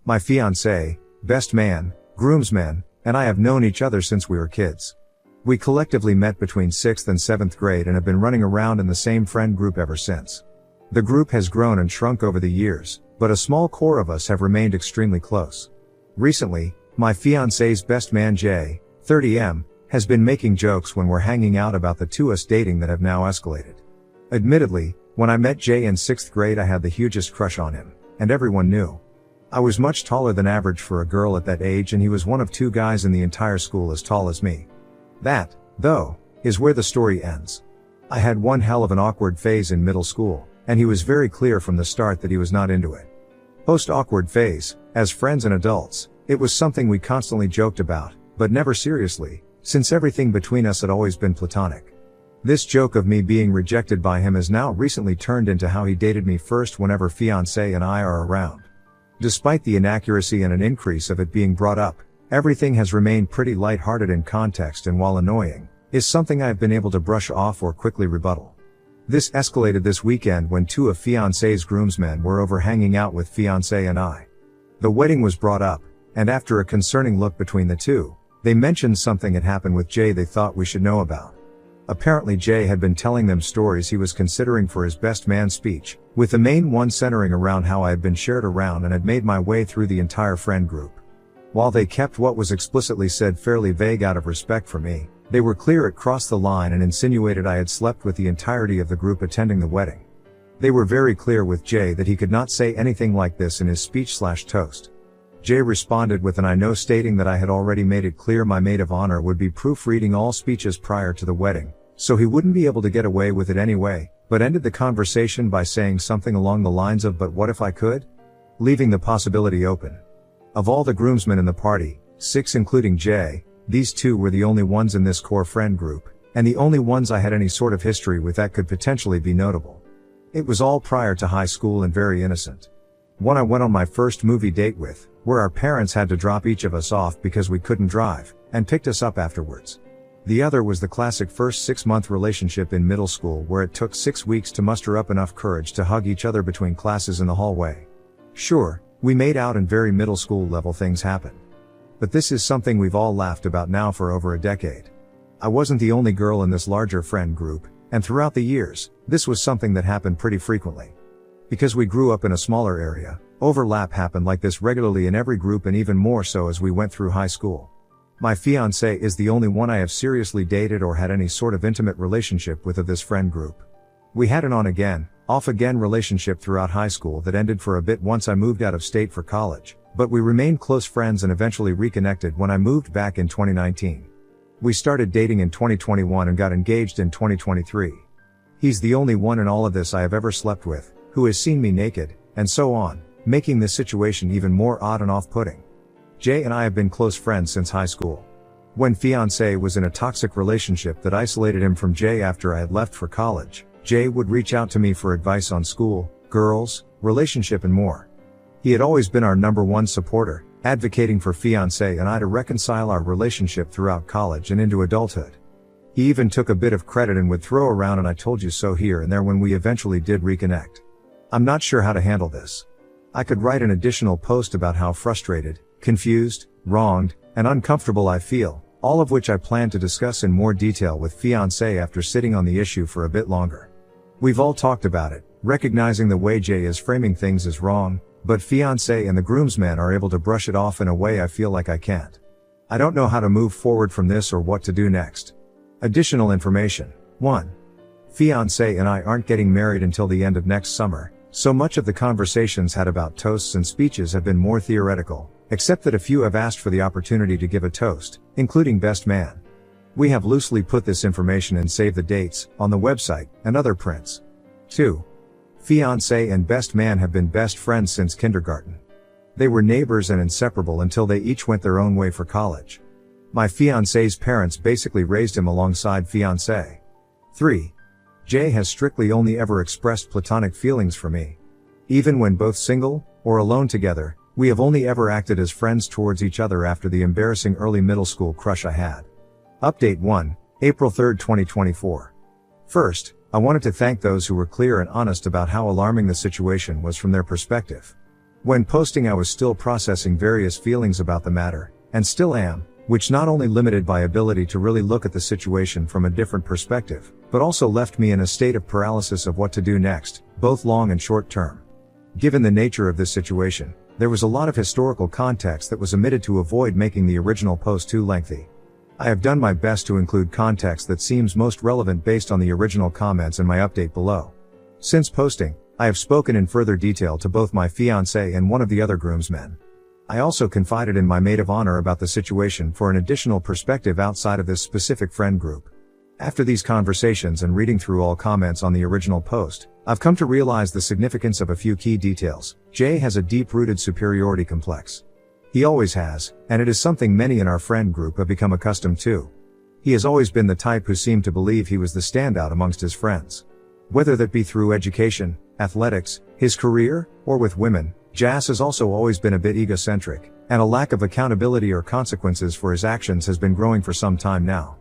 My fiancé, best man, groomsman, and I have known each other since we were kids. We collectively met between 6th and 7th grade and have been running around in the same friend group ever since. The group has grown and shrunk over the years, but a small core of us have remained extremely close. Recently, my fiancé's best man Jay, 30M, has been making jokes when we're hanging out about the two us dating that have now escalated. Admittedly, when I met Jay in 6th grade I had the hugest crush on him, and everyone knew. I was much taller than average for a girl at that age and he was one of 2 guys in the entire school as tall as me. That, though, is where the story ends. I had one hell of an awkward phase in middle school, and he was very clear from the start that he was not into it. Post-awkward phase, as friends and adults, it was something we constantly joked about, but never seriously, since everything between us had always been platonic. This joke of me being rejected by him has now recently turned into how he dated me first whenever fiancé and I are around. Despite the inaccuracy and an increase of it being brought up, everything has remained pretty light-hearted in context and while annoying, is something I have been able to brush off or quickly rebuttal. This escalated this weekend when 2 of fiancé's groomsmen were over hanging out with fiancé and I. The wedding was brought up, and after a concerning look between the two, they mentioned something had happened with Jay they thought we should know about. Apparently Jay had been telling them stories he was considering for his best man speech, with the main one centering around how I had been shared around and had made my way through the entire friend group. While they kept what was explicitly said fairly vague out of respect for me, they were clear it crossed the line and insinuated I had slept with the entirety of the group attending the wedding. They were very clear with Jay that he could not say anything like this in his speech/toast. Jay responded with an I know, stating that I had already made it clear my maid of honor would be proofreading all speeches prior to the wedding, so he wouldn't be able to get away with it anyway, but ended the conversation by saying something along the lines of "but what if I could?" leaving the possibility open. Of all the groomsmen in the party, 6 including Jay, these 2 were the only ones in this core friend group, and the only ones I had any sort of history with that could potentially be notable. It was all prior to high school and very innocent. One I went on my first movie date with, where our parents had to drop each of us off because we couldn't drive, and picked us up afterwards. The other was the classic first 6-month relationship in middle school where it took 6 weeks to muster up enough courage to hug each other between classes in the hallway. Sure, we made out and very middle school level things happened. But this is something we've all laughed about now for over a decade. I wasn't the only girl in this larger friend group, and throughout the years, this was something that happened pretty frequently. Because we grew up in a smaller area, overlap happened like this regularly in every group and even more so as we went through high school. My fiancé is the only one I have seriously dated or had any sort of intimate relationship with of this friend group. We had an on-again, off-again relationship throughout high school that ended for a bit once I moved out of state for college, but we remained close friends and eventually reconnected when I moved back in 2019. We started dating in 2021 and got engaged in 2023. He's the only one in all of this I have ever slept with, who has seen me naked, and so on, making this situation even more odd and off-putting. Jay and I have been close friends since high school. When fiancé was in a toxic relationship that isolated him from Jay after I had left for college, Jay would reach out to me for advice on school, girls, relationship and more. He had always been our #1 supporter, advocating for fiancé and I to reconcile our relationship throughout college and into adulthood. He even took a bit of credit and would throw around "and I told you so" here and there when we eventually did reconnect. I'm not sure how to handle this. I could write an additional post about how frustrated, confused, wronged, and uncomfortable I feel, all of which I plan to discuss in more detail with fiancé after sitting on the issue for a bit longer. We've all talked about it, recognizing the way Jay is framing things is wrong, but fiancé and the groomsmen are able to brush it off in a way I feel like I can't. I don't know how to move forward from this or what to do next. Additional information. 1. Fiancé and I aren't getting married until the end of next summer, so much of the conversations had about toasts and speeches have been more theoretical, except that a few have asked for the opportunity to give a toast, including best man. We have loosely put this information and save the dates on the website and other prints. 2. Fiancé and best man have been best friends since kindergarten. They were neighbors and inseparable until they each went their own way for college. My fiancé's parents basically raised him alongside fiancé. 3. Jay has strictly only ever expressed platonic feelings for me. Even when both single, or alone together, we have only ever acted as friends towards each other after the embarrassing early middle school crush I had. Update 1, April 3, 2024. First, I wanted to thank those who were clear and honest about how alarming the situation was from their perspective. When posting, I was still processing various feelings about the matter, and still am, which not only limited my ability to really look at the situation from a different perspective, but also left me in a state of paralysis of what to do next, both long and short term. Given the nature of this situation, there was a lot of historical context that was omitted to avoid making the original post too lengthy. I have done my best to include context that seems most relevant based on the original comments in my update below. Since posting, I have spoken in further detail to both my fiancé and one of the other groomsmen. I also confided in my maid of honor about the situation for an additional perspective outside of this specific friend group. After these conversations and reading through all comments on the original post, I've come to realize the significance of a few key details. Jay has a deep-rooted superiority complex. He always has, and it is something many in our friend group have become accustomed to. He has always been the type who seemed to believe he was the standout amongst his friends. Whether that be through education, athletics, his career, or with women, Jas has also always been a bit egocentric, and a lack of accountability or consequences for his actions has been growing for some time now.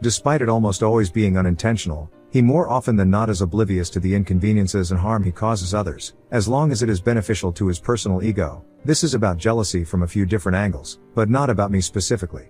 Despite it almost always being unintentional, he more often than not is oblivious to the inconveniences and harm he causes others, as long as it is beneficial to his personal ego. This is about jealousy from a few different angles, but not about me specifically.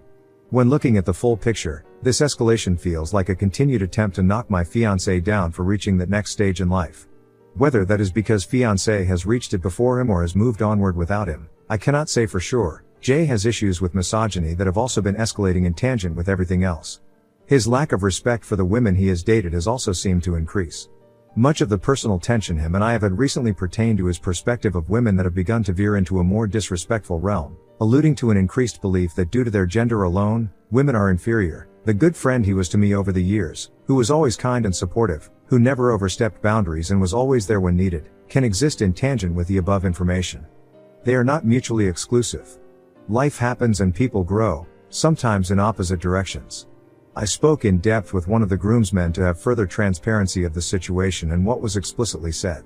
When looking at the full picture, this escalation feels like a continued attempt to knock my fiancé down for reaching that next stage in life. Whether that is because fiancé has reached it before him or has moved onward without him, I cannot say for sure. Jay has issues with misogyny that have also been escalating in tangent with everything else. His lack of respect for the women he has dated has also seemed to increase. Much of the personal tension him and I have had recently pertained to his perspective of women that have begun to veer into a more disrespectful realm, alluding to an increased belief that due to their gender alone, women are inferior. The good friend he was to me over the years, who was always kind and supportive, who never overstepped boundaries and was always there when needed, can exist in tangent with the above information. They are not mutually exclusive. Life happens and people grow, sometimes in opposite directions. I spoke in depth with one of the groomsmen to have further transparency of the situation and what was explicitly said.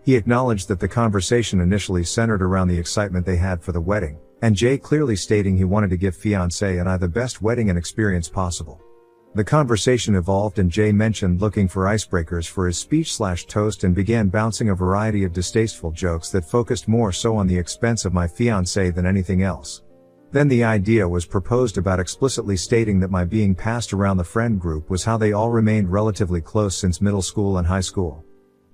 He acknowledged that the conversation initially centered around the excitement they had for the wedding, and Jay clearly stating he wanted to give fiancé and I the best wedding and experience possible. The conversation evolved and Jay mentioned looking for icebreakers for his speech/toast and began bouncing a variety of distasteful jokes that focused more so on the expense of my fiancé than anything else. Then the idea was proposed about explicitly stating that my being passed around the friend group was how they all remained relatively close since middle school and high school.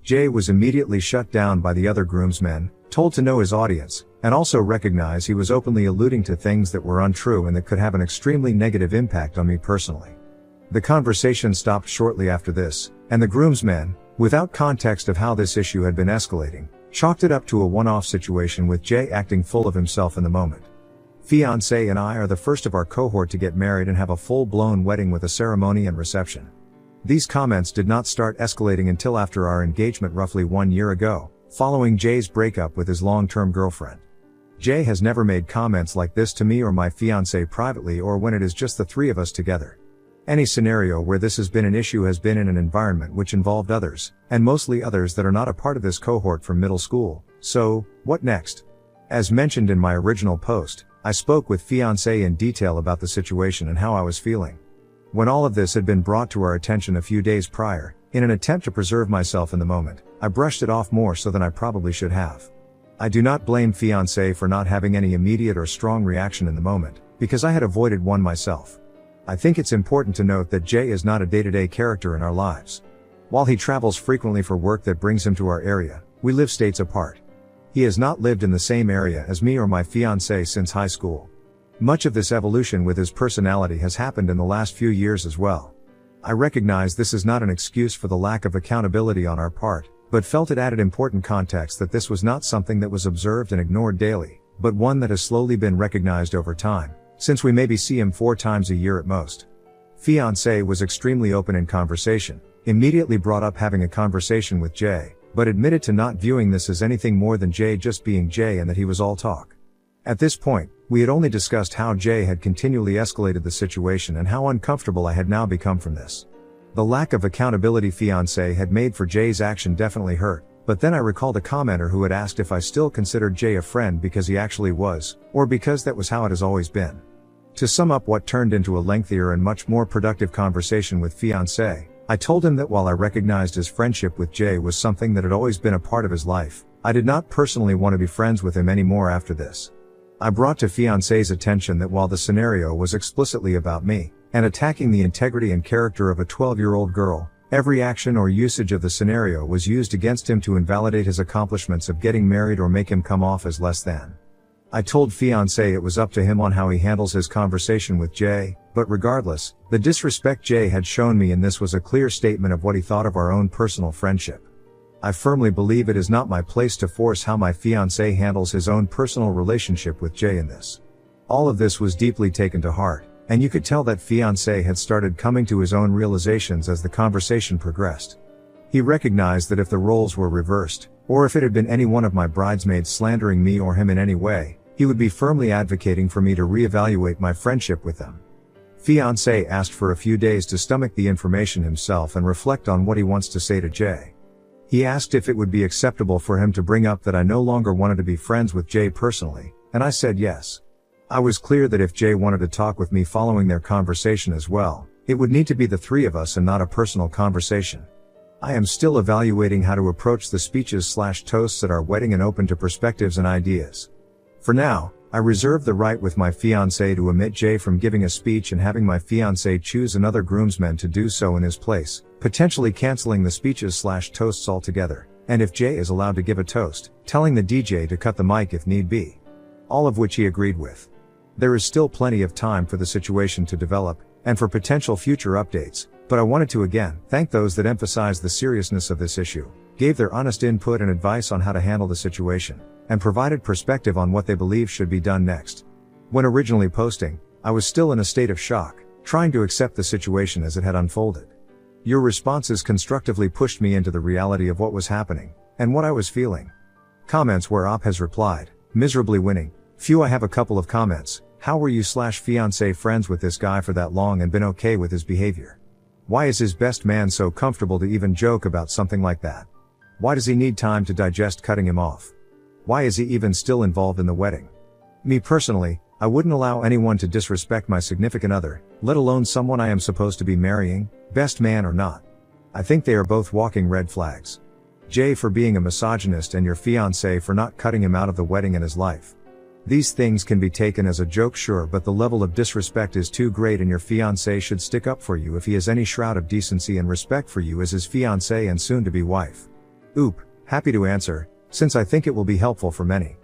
Jay was immediately shut down by the other groomsmen, told to know his audience, and also recognize he was openly alluding to things that were untrue and that could have an extremely negative impact on me personally. The conversation stopped shortly after this, and the groomsmen, without context of how this issue had been escalating, chalked it up to a one-off situation with Jay acting full of himself in the moment. Fiancé and I are the first of our cohort to get married and have a full-blown wedding with a ceremony and reception. These comments did not start escalating until after our engagement roughly 1 year ago, following Jay's breakup with his long-term girlfriend. Jay has never made comments like this to me or my fiancé privately or when it is just the three of us together. Any scenario where this has been an issue has been in an environment which involved others, and mostly others that are not a part of this cohort from middle school. So, what next? As mentioned in my original post, I spoke with fiancé in detail about the situation and how I was feeling. When all of this had been brought to our attention a few days prior, in an attempt to preserve myself in the moment, I brushed it off more so than I probably should have. I do not blame fiancé for not having any immediate or strong reaction in the moment, because I had avoided one myself. I think it's important to note that Jay is not a day-to-day character in our lives. While he travels frequently for work that brings him to our area, we live states apart. He has not lived in the same area as me or my fiancé since high school. Much of this evolution with his personality has happened in the last few years as well. I recognize this is not an excuse for the lack of accountability on our part, but felt it added important context that this was not something that was observed and ignored daily, but one that has slowly been recognized over time, since we maybe see him 4 times a year at most. Fiancé was extremely open in conversation, immediately brought up having a conversation with Jay, but admitted to not viewing this as anything more than Jay just being Jay and that he was all talk. At this point, we had only discussed how Jay had continually escalated the situation and how uncomfortable I had now become from this. The lack of accountability fiancé had made for Jay's action definitely hurt, but then I recalled a commenter who had asked if I still considered Jay a friend because he actually was, or because that was how it has always been. To sum up what turned into a lengthier and much more productive conversation with fiancé, I told him that while I recognized his friendship with Jay was something that had always been a part of his life, I did not personally want to be friends with him anymore after this. I brought to fiancé's attention that while the scenario was explicitly about me, and attacking the integrity and character of a 12-year-old girl, every action or usage of the scenario was used against him to invalidate his accomplishments of getting married or make him come off as less than. I told fiancé it was up to him on how he handles his conversation with Jay, but regardless, the disrespect Jay had shown me in this was a clear statement of what he thought of our own personal friendship. I firmly believe it is not my place to force how my fiancé handles his own personal relationship with Jay in this. All of this was deeply taken to heart, and you could tell that fiancé had started coming to his own realizations as the conversation progressed. He recognized that if the roles were reversed, or if it had been any one of my bridesmaids slandering me or him in any way, he would be firmly advocating for me to reevaluate my friendship with them. Fiancé asked for a few days to stomach the information himself and reflect on what he wants to say to Jay. He asked if it would be acceptable for him to bring up that I no longer wanted to be friends with Jay personally, and I said yes. I was clear that if Jay wanted to talk with me following their conversation as well, it would need to be the three of us and not a personal conversation. I am still evaluating how to approach the speeches/toasts at our wedding and open to perspectives and ideas. For now, I reserve the right with my fiancé to omit Jay from giving a speech and having my fiancé choose another groomsman to do so in his place, potentially canceling the speeches/toasts altogether, and if Jay is allowed to give a toast, telling the DJ to cut the mic if need be. All of which he agreed with. There is still plenty of time for the situation to develop, and for potential future updates, but I wanted to again thank those that emphasized the seriousness of this issue, gave their honest input and advice on how to handle the situation, and provided perspective on what they believe should be done next. When originally posting, I was still in a state of shock, trying to accept the situation as it had unfolded. Your responses constructively pushed me into the reality of what was happening, and what I was feeling. Comments where Op has replied, miserably winning. Phew, I have a couple of comments. How were you/fiancé friends with this guy for that long and been okay with his behavior? Why is his best man so comfortable to even joke about something like that? Why does he need time to digest cutting him off? Why is he even still involved in the wedding? Me personally, I wouldn't allow anyone to disrespect my significant other, let alone someone I am supposed to be marrying, best man or not. I think they are both walking red flags. Jay for being a misogynist and your fiancé for not cutting him out of the wedding and his life. These things can be taken as a joke, sure, but the level of disrespect is too great and your fiancé should stick up for you if he has any shroud of decency and respect for you as his fiancé and soon-to-be wife. Oop, happy to answer, since I think it will be helpful for many.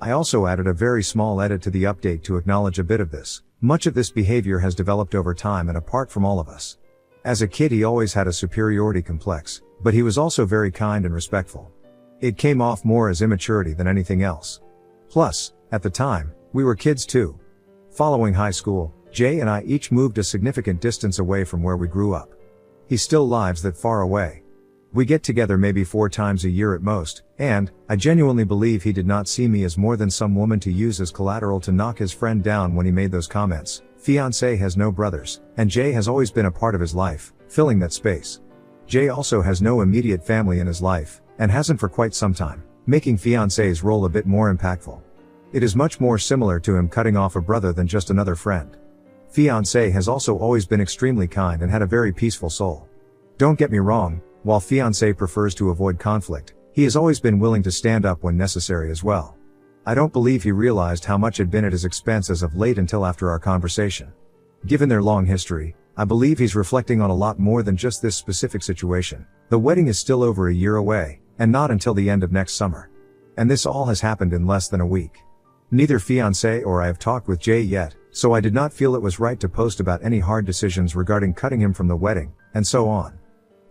I also added a very small edit to the update to acknowledge a bit of this. Much of this behavior has developed over time and apart from all of us. As a kid he always had a superiority complex, but he was also very kind and respectful. It came off more as immaturity than anything else. Plus, at the time, we were kids too. Following high school, Jay and I each moved a significant distance away from where we grew up. He still lives that far away. We get together maybe 4 times a year at most, and I genuinely believe he did not see me as more than some woman to use as collateral to knock his friend down when he made those comments. Fiancé has no brothers, and Jay has always been a part of his life, filling that space. Jay also has no immediate family in his life, and hasn't for quite some time, making fiancé's role a bit more impactful. It is much more similar to him cutting off a brother than just another friend. Fiancé has also always been extremely kind and had a very peaceful soul. Don't get me wrong, while fiancé prefers to avoid conflict, he has always been willing to stand up when necessary as well. I don't believe he realized how much had been at his expense as of late until after our conversation. Given their long history, I believe he's reflecting on a lot more than just this specific situation. The wedding is still over a year away, and not until the end of next summer. And this all has happened in less than a week. Neither fiancé or I have talked with Jay yet, so I did not feel it was right to post about any hard decisions regarding cutting him from the wedding, and so on.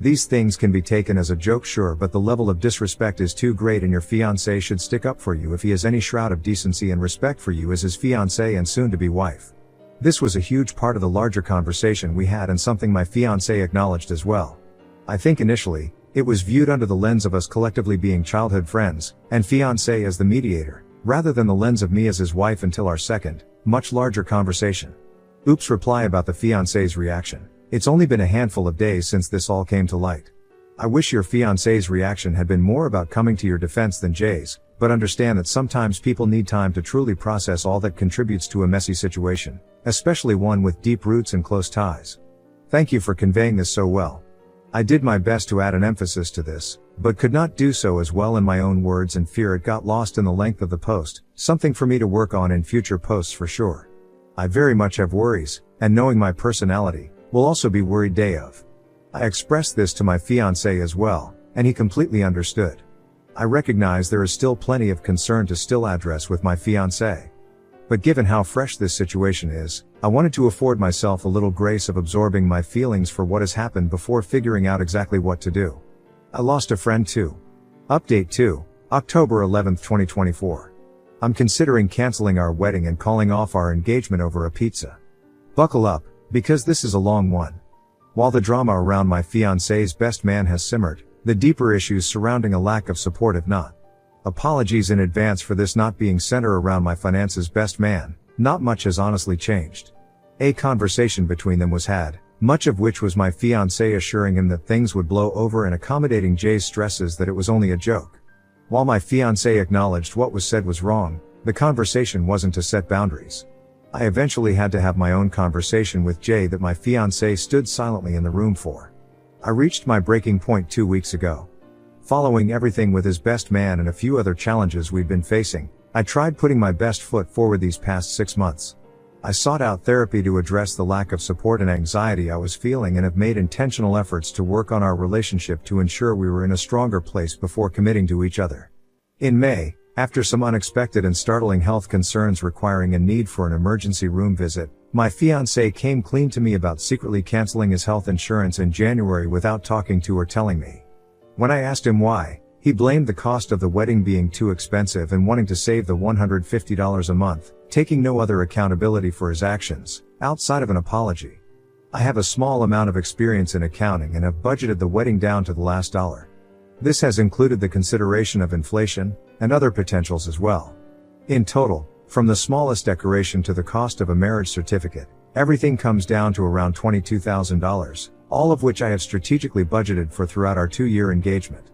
These things can be taken as a joke, sure, but the level of disrespect is too great and your fiancé should stick up for you if he has any shroud of decency and respect for you as his fiancé and soon-to-be wife. This was a huge part of the larger conversation we had and something my fiancé acknowledged as well. I think initially, it was viewed under the lens of us collectively being childhood friends, and fiancé as the mediator, rather than the lens of me as his wife until our second, much larger conversation. Oops reply about the fiancé's reaction. It's only been a handful of days since this all came to light. I wish your fiancé's reaction had been more about coming to your defense than Jay's, but understand that sometimes people need time to truly process all that contributes to a messy situation, especially one with deep roots and close ties. Thank you for conveying this so well. I did my best to add an emphasis to this, but could not do so as well in my own words and fear it got lost in the length of the post, something for me to work on in future posts for sure. I very much have worries, and knowing my personality, will also be worried day of. I expressed this to my fiancé as well, and he completely understood. I recognize there is still plenty of concern to still address with my fiancé. But given how fresh this situation is, I wanted to afford myself a little grace of absorbing my feelings for what has happened before figuring out exactly what to do. I lost a friend too. Update 2, October 11, 2024. I'm considering canceling our wedding and calling off our engagement over a pizza. Buckle up, because this is a long one. While the drama around my fiancé's best man has simmered, the deeper issues surrounding a lack of support have not. Apologies in advance for this not being centered around my finance's best man, not much has honestly changed. A conversation between them was had, much of which was my fiancé assuring him that things would blow over and accommodating Jay's stresses that it was only a joke. While my fiancé acknowledged what was said was wrong, the conversation wasn't to set boundaries. I eventually had to have my own conversation with Jay that my fiancé stood silently in the room for. I reached my breaking point 2 weeks ago. Following everything with his best man and a few other challenges we've been facing, I tried putting my best foot forward these past 6 months. I sought out therapy to address the lack of support and anxiety I was feeling and have made intentional efforts to work on our relationship to ensure we were in a stronger place before committing to each other. In May, after some unexpected and startling health concerns requiring a need for an emergency room visit, my fiancé came clean to me about secretly canceling his health insurance in January without talking to or telling me. When I asked him why, he blamed the cost of the wedding being too expensive and wanting to save the $150 a month, taking no other accountability for his actions, outside of an apology. I have a small amount of experience in accounting and have budgeted the wedding down to the last dollar. This has included the consideration of inflation, and other potentials as well. In total, from the smallest decoration to the cost of a marriage certificate, everything comes down to around $22,000, all of which I have strategically budgeted for throughout our 2-year engagement.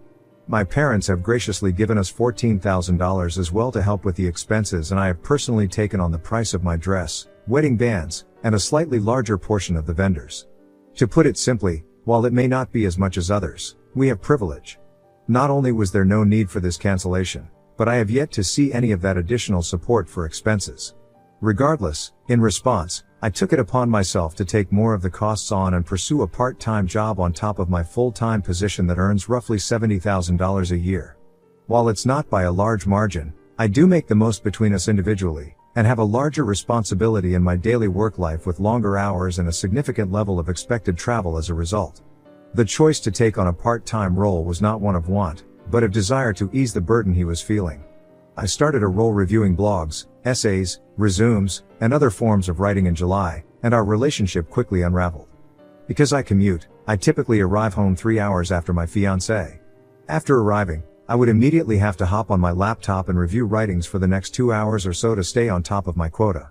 My parents have graciously given us $14,000 as well to help with the expenses, and I have personally taken on the price of my dress, wedding bands, and a slightly larger portion of the vendors. To put it simply, while it may not be as much as others, we have privilege. Not only was there no need for this cancellation, but I have yet to see any of that additional support for expenses. Regardless, in response, I took it upon myself to take more of the costs on and pursue a part-time job on top of my full-time position that earns roughly $70,000 a year. While it's not by a large margin, I do make the most between us individually, and have a larger responsibility in my daily work life with longer hours and a significant level of expected travel as a result. The choice to take on a part-time role was not one of want, but of desire to ease the burden he was feeling. I started a role reviewing blogs, essays, resumes, and other forms of writing in July, and our relationship quickly unraveled. Because I commute, I typically arrive home 3 hours after my fiancé. After arriving, I would immediately have to hop on my laptop and review writings for the next 2 hours or so to stay on top of my quota.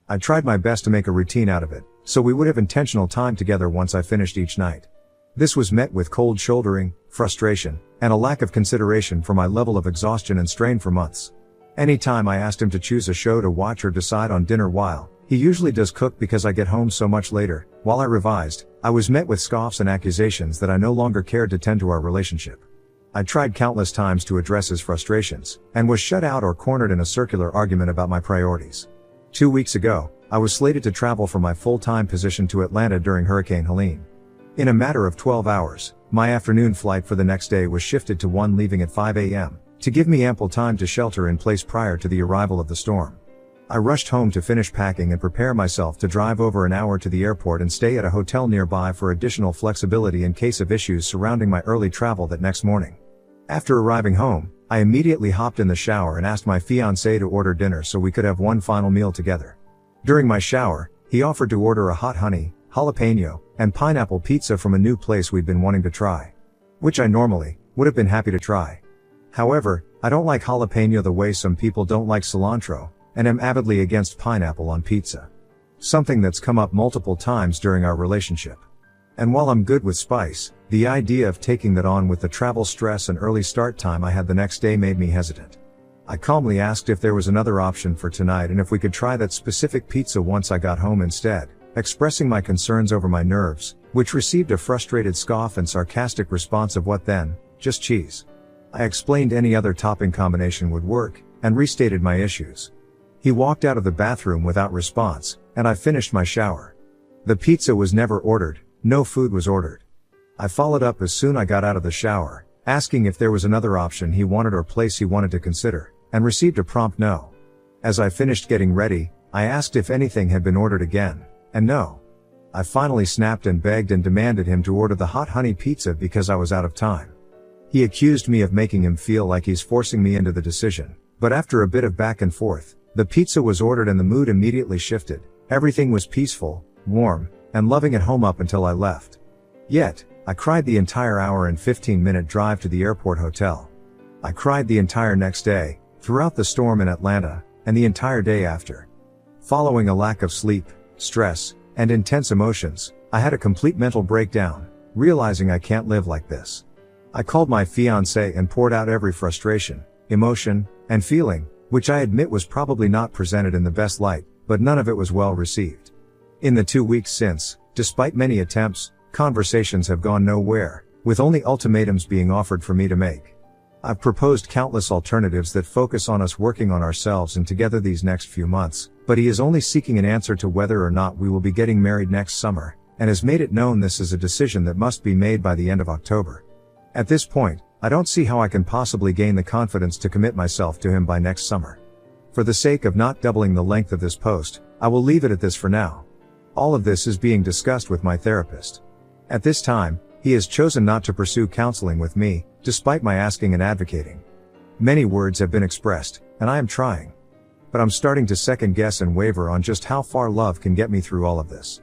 I tried my best to make a routine out of it, so we would have intentional time together once I finished each night. This was met with cold shouldering, frustration, and a lack of consideration for my level of exhaustion and strain for months. Anytime I asked him to choose a show to watch or decide on dinner while, he usually does cook because I get home so much later, while I revised, I was met with scoffs and accusations that I no longer cared to tend to our relationship. I tried countless times to address his frustrations, and was shut out or cornered in a circular argument about my priorities. 2 weeks ago, I was slated to travel from my full-time position to Atlanta during Hurricane Helene. In a matter of 12 hours, my afternoon flight for the next day was shifted to one leaving at 5 a.m., to give me ample time to shelter in place prior to the arrival of the storm. I rushed home to finish packing and prepare myself to drive over an hour to the airport and stay at a hotel nearby for additional flexibility in case of issues surrounding my early travel that next morning. After arriving home, I immediately hopped in the shower and asked my fiancé to order dinner so we could have one final meal together. During my shower, he offered to order a hot honey, jalapeno, and pineapple pizza from a new place we'd been wanting to try. Which I normally would have been happy to try. However, I don't like jalapeno the way some people don't like cilantro, and am avidly against pineapple on pizza. Something that's come up multiple times during our relationship. And while I'm good with spice, the idea of taking that on with the travel stress and early start time I had the next day made me hesitant. I calmly asked if there was another option for tonight and if we could try that specific pizza once I got home instead, expressing my concerns over my nerves, which received a frustrated scoff and sarcastic response of "what then? just cheese. I explained any other topping combination would work, and restated my issues. He walked out of the bathroom without response, and I finished my shower. The pizza was never ordered, no food was ordered. I followed up as soon as I got out of the shower, asking if there was another option he wanted or place he wanted to consider, and received a prompt no. As I finished getting ready, I asked if anything had been ordered again, and no. I finally snapped and begged and demanded him to order the hot honey pizza because I was out of time. He accused me of making him feel like he's forcing me into the decision, but after a bit of back and forth, the pizza was ordered and the mood immediately shifted. Everything was peaceful, warm, and loving at home up until I left. Yet, I cried the entire hour and 15-minute drive to the airport hotel. I cried the entire next day, throughout the storm in Atlanta, and the entire day after. Following a lack of sleep, stress, and intense emotions, I had a complete mental breakdown, realizing I can't live like this. I called my fiancée and poured out every frustration, emotion, and feeling, which I admit was probably not presented in the best light, but none of it was well received. In the 2 weeks since, despite many attempts, conversations have gone nowhere, with only ultimatums being offered for me to make. I've proposed countless alternatives that focus on us working on ourselves and together these next few months, but he is only seeking an answer to whether or not we will be getting married next summer, and has made it known this is a decision that must be made by the end of October. At this point, I don't see how I can possibly gain the confidence to commit myself to him by next summer. For the sake of not doubling the length of this post, I will leave it at this for now. All of this is being discussed with my therapist. At this time, he has chosen not to pursue counseling with me, despite my asking and advocating. Many words have been expressed, and I am trying. But I'm starting to second guess and waver on just how far love can get me through all of this.